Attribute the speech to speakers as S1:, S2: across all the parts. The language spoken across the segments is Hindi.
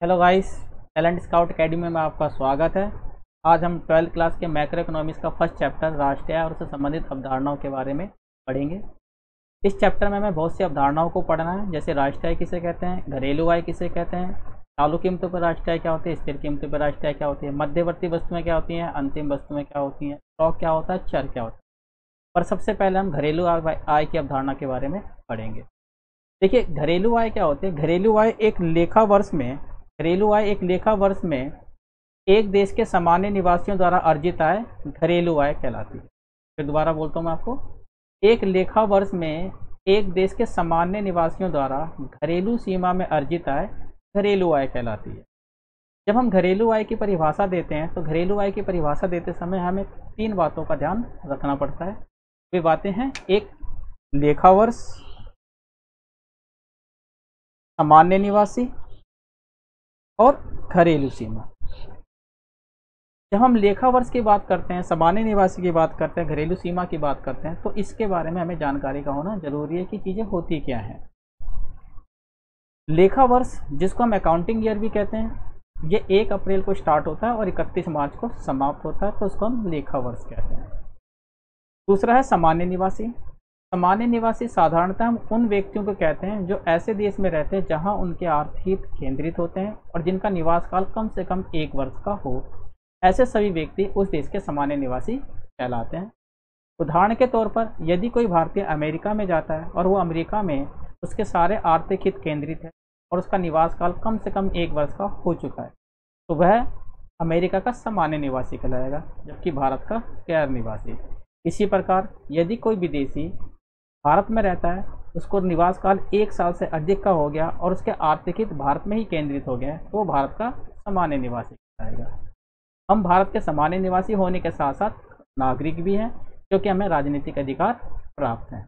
S1: Hello guys, talent scout academy में आपका स्वागत है। आज हम 12th क्लास के मैक्रो इकोनॉमिक्स का फर्स्ट चैप्टर राष्ट्रीय आय और उससे संबंधित अवधारणाओं के बारे में पढ़ेंगे। इस चैप्टर में हमें बहुत सी अवधारणाओं को पढ़ना है, जैसे राष्ट्रीय आय किसे कहते हैं, घरेलू आय किसे कहते हैं, चालू कीमतों पर राष्ट्रीय आय क्या होती है, स्थिर कीमतों पर राष्ट्रीय आय क्या होती है, मध्यवर्ती वस्तुएं क्या होती हैं, अंतिम वस्तुएं क्या होती हैं, स्टॉक क्या होता है, चर क्या होता है। पर सबसे पहले हम घरेलू आय की अवधारणा के बारे में पढ़ेंगे। देखिए, घरेलू आय क्या होती है। घरेलू आय एक लेखा वर्ष में एक देश के सामान्य निवासियों द्वारा अर्जित आय घरेलू आय कहलाती है। फिर दोबारा बोलता हूँ मैं आपको, एक लेखा वर्ष में एक देश के सामान्य निवासियों द्वारा घरेलू सीमा में अर्जित आय घरेलू आय कहलाती है। जब हम घरेलू आय की परिभाषा देते हैं तो घरेलू आय की परिभाषा देते समय हमें 3 बातों का ध्यान रखना पड़ता है। वे बातें हैं, एक लेखा वर्ष, सामान्य निवासी और घरेलू सीमा। जब हम लेखा वर्ष की बात करते हैं, सामान्य निवासी की बात करते हैं, घरेलू सीमा की बात करते हैं, तो इसके बारे में हमें जानकारी का होना जरूरी है कि चीज़ें होती क्या हैं। लेखा वर्ष, जिसको हम अकाउंटिंग ईयर भी कहते हैं, ये 1 अप्रैल को स्टार्ट होता है और 31 मार्च को समाप्त होता है, तो उसको हम लेखा वर्ष कहते हैं। दूसरा है सामान्य निवासी। सामान्य निवासी साधारणतः हम उन व्यक्तियों को कहते हैं जो ऐसे देश में रहते हैं जहां उनके आर्थिक हित केंद्रित होते हैं और जिनका निवास काल कम से कम 1 वर्ष का हो। ऐसे सभी व्यक्ति उस देश के सामान्य निवासी कहलाते हैं। उदाहरण के तौर पर, यदि कोई भारतीय अमेरिका में जाता है और वो अमेरिका में उसके सारे आर्थिक हित केंद्रित है और उसका निवास काल कम से कम 1 वर्ष का हो चुका है, तो वह अमेरिका का सामान्य निवासी कहलाएगा, जबकि भारत का गैर निवासी। इसी प्रकार, यदि कोई विदेशी भारत में रहता है, उसको निवास काल 1 साल से अधिक का हो गया और उसके आर्थिक हित भारत में ही केंद्रित हो गया, तो वो भारत का सामान्य निवासी कहलाएगा। हम भारत के सामान्य निवासी होने के साथ साथ नागरिक भी हैं, क्योंकि हमें राजनीतिक अधिकार प्राप्त हैं।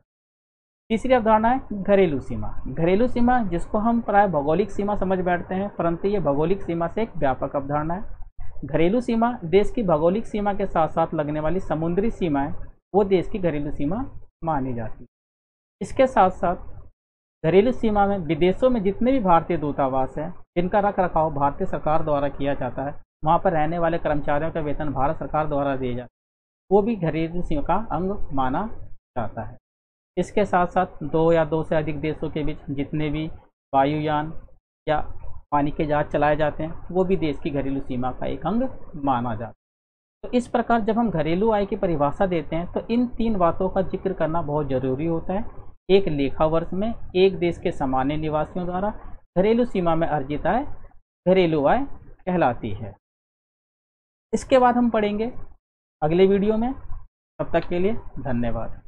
S1: तीसरी अवधारणा है घरेलू सीमा। घरेलू सीमा, जिसको हम प्राय भौगोलिक सीमा समझ बैठते हैं, परंतु ये भौगोलिक सीमा से एक व्यापक अवधारणा है। घरेलू सीमा देश की भौगोलिक सीमा के साथ साथ लगने वाली समुद्री सीमाएं, वो देश की घरेलू सीमा मानी जाती है। इसके साथ साथ घरेलू सीमा में विदेशों में जितने भी भारतीय दूतावास हैं, जिनका रख रखाव भारतीय सरकार द्वारा किया जाता है, वहाँ पर रहने वाले कर्मचारियों का वेतन भारत सरकार द्वारा दिया जाता है, वो भी घरेलू सीमा का अंग माना जाता है। इसके साथ साथ 2 या 2 से अधिक देशों के बीच जितने भी वायुयान या पानी के जहाज चलाए जाते हैं, वो भी देश की घरेलू सीमा का एक अंग माना जाता है। तो इस प्रकार जब हम घरेलू आय की परिभाषा देते हैं तो इन 3 बातों का जिक्र करना बहुत ज़रूरी होता है। एक लेखा वर्ष में एक देश के सामान्य निवासियों द्वारा घरेलू सीमा में अर्जित आय घरेलू आय कहलाती है। इसके बाद हम पढ़ेंगे अगले वीडियो में। तब तक के लिए धन्यवाद।